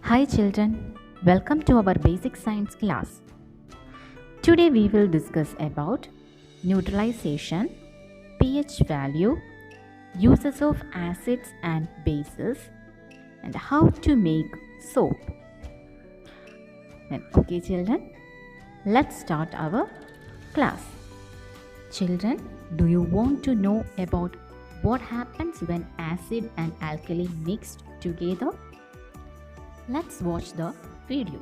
Hi children, welcome to our basic science class. Today we will discuss about neutralization, pH value, uses of acids and bases, and how to make soap. Okay children, let's start our class. Children, do you want to know about what happens when acid and alkali mixed together? Let's watch the video.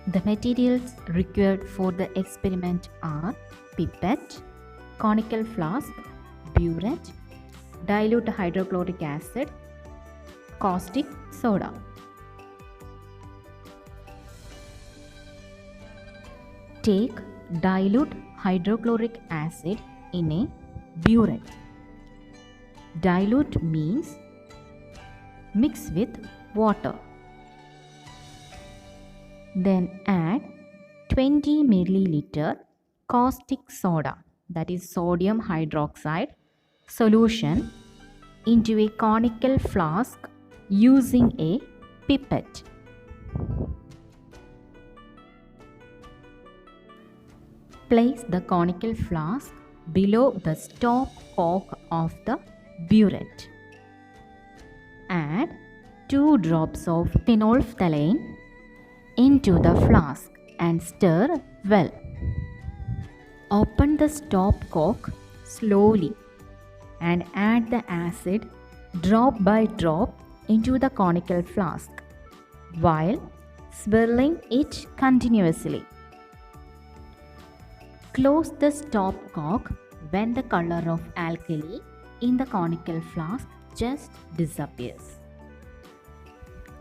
The materials required for the experiment are pipette, conical flask, burette, dilute hydrochloric acid, caustic soda. Take dilute hydrochloric acid in a burette. Dilute means mix with water. Then add 20 milliliter caustic soda, that is sodium hydroxide solution, into a conical flask using a pipette. Place the conical flask below the stop cock of the burette. Add 2 drops of phenolphthalein into the flask and stir well. Open the stop cock slowly and add the acid drop by drop into the conical flask while swirling it continuously. Close the stop cock when the color of alkali in the conical flask just disappears.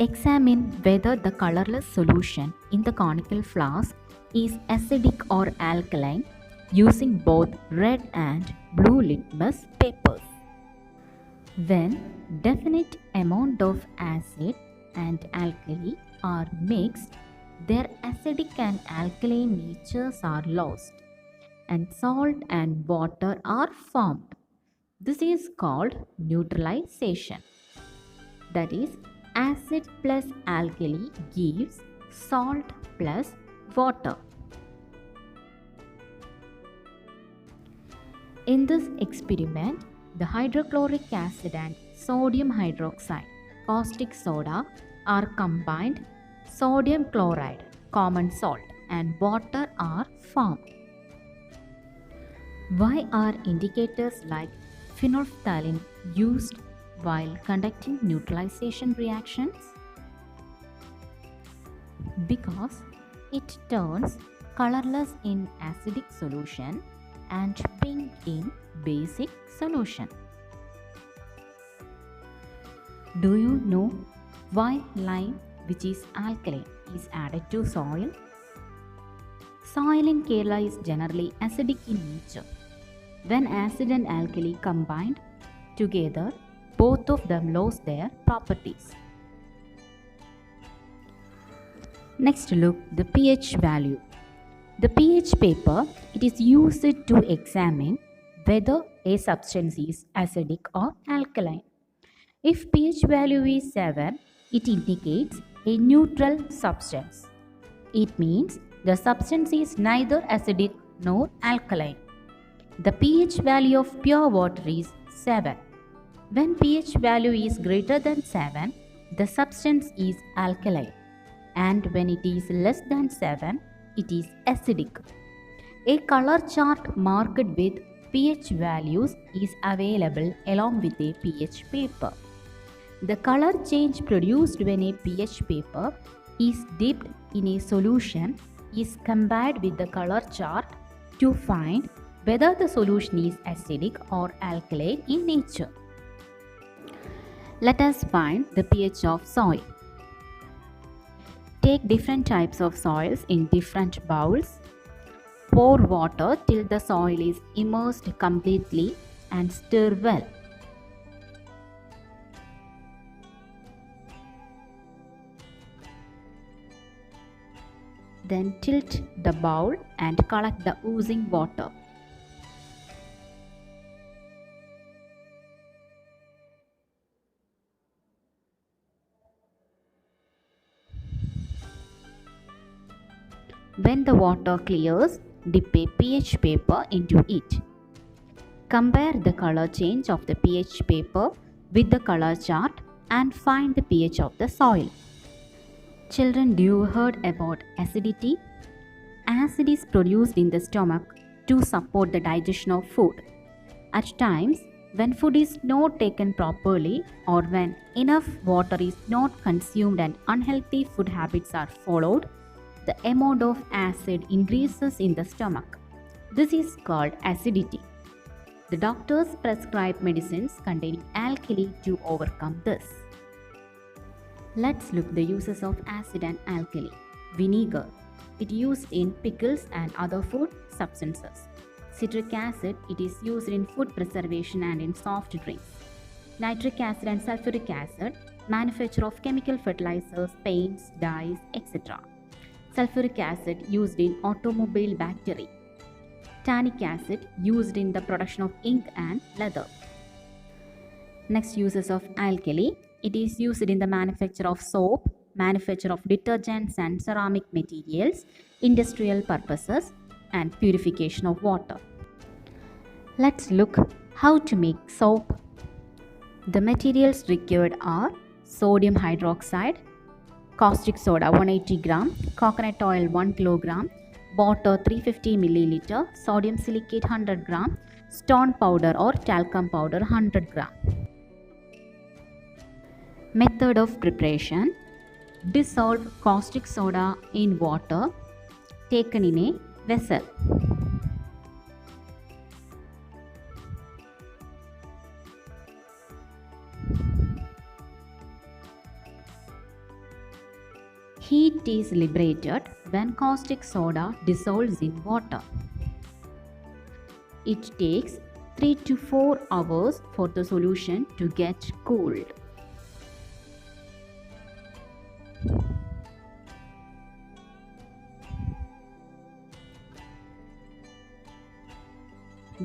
Examine whether the colorless solution in the conical flask is acidic or alkaline using both red and blue litmus papers. When definite amount of acid and alkali are mixed, their acidic and alkaline natures are lost and salt and water are formed. This is called neutralization. That is, acid plus alkali gives salt plus water. In this experiment, the hydrochloric acid and sodium hydroxide caustic soda are combined, sodium chloride, common salt, and water are formed. Why are indicators like phenolphthalein used while conducting neutralization reactions? Because it turns colorless in acidic solution and pink in basic solution. Do you know why lime, which is alkaline, is added to soil? Soil in Kerala is generally acidic in nature. When acid and alkali combined together, both of them lose their properties. Next, look the pH value. The pH paper, it is used to examine whether a substance is acidic or alkaline. If pH value is 7, it indicates a neutral substance. It means the substance is neither acidic nor alkaline. The pH value of pure water is 7. When pH value is greater than 7, the substance is alkaline, and when it is less than 7, it is acidic. A color chart marked with pH values is available along with a pH paper. The color change produced when a pH paper is dipped in a solution is compared with the color chart to find whether the solution is acidic or alkaline in nature. Let us find the pH of soil. Take different types of soils in different bowls. Pour water till the soil is immersed completely and stir well. Then tilt the bowl and collect the oozing water. When the water clears, dip a pH paper into it. Compare the color change of the pH paper with the color chart and find the pH of the soil. Children, do you heard about acidity? Acid is produced in the stomach to support the digestion of food. At times, when food is not taken properly or when enough water is not consumed and unhealthy food habits are followed, the amount of acid increases in the stomach. This is called acidity. The doctors prescribe medicines containing alkali to overcome this. Let's look the uses of acid and alkali. Vinegar. It is used in pickles and other food substances. Citric acid. It is used in food preservation and in soft drinks. Nitric acid and sulfuric acid. Manufacture of chemical fertilizers, paints, dyes, etc. Sulfuric acid used in automobile battery. Tannic acid used in the production of ink and leather. Next, uses of alkali. It is used in the manufacture of soap, manufacture of detergents and ceramic materials, industrial purposes, and purification of water. Let's look how to make soap. The materials required are sodium hydroxide, caustic soda 180 gram, coconut oil 1 kilogram, water 350 milliliter, sodium silicate 100 gram, stone powder or talcum powder 100 gram. Method of preparation. Dissolve caustic soda in water taken in a vessel. Heat is liberated when caustic soda dissolves in water. It takes 3 to 4 hours for the solution to get cooled.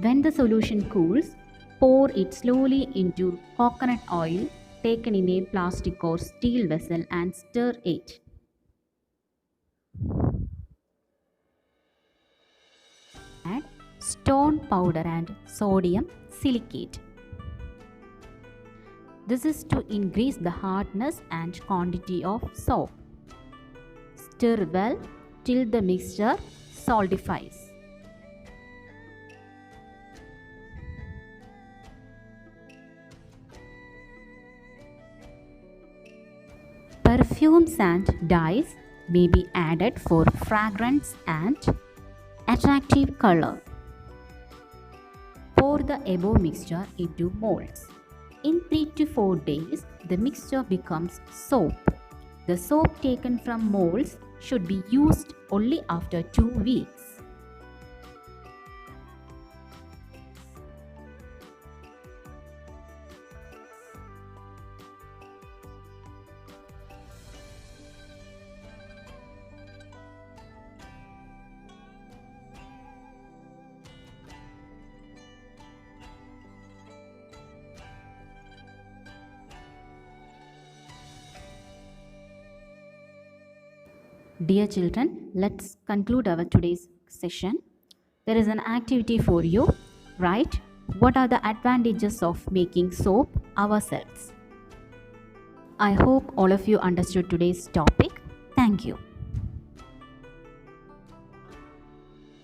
When the solution cools, pour it slowly into coconut oil taken in a plastic or steel vessel and stir it. Add stone powder and sodium silicate. This is to increase the hardness and quantity of soap. Stir well till the mixture solidifies. Perfumes and dyes may be added for fragrance and attractive color. Pour the above mixture into molds. In 3 to 4 days, the mixture becomes soap. The soap taken from molds should be used only after 2 weeks. Dear children, let's conclude our today's session. There is an activity for you. Write what are the advantages of making soap ourselves. I hope all of you understood today's topic. Thank you.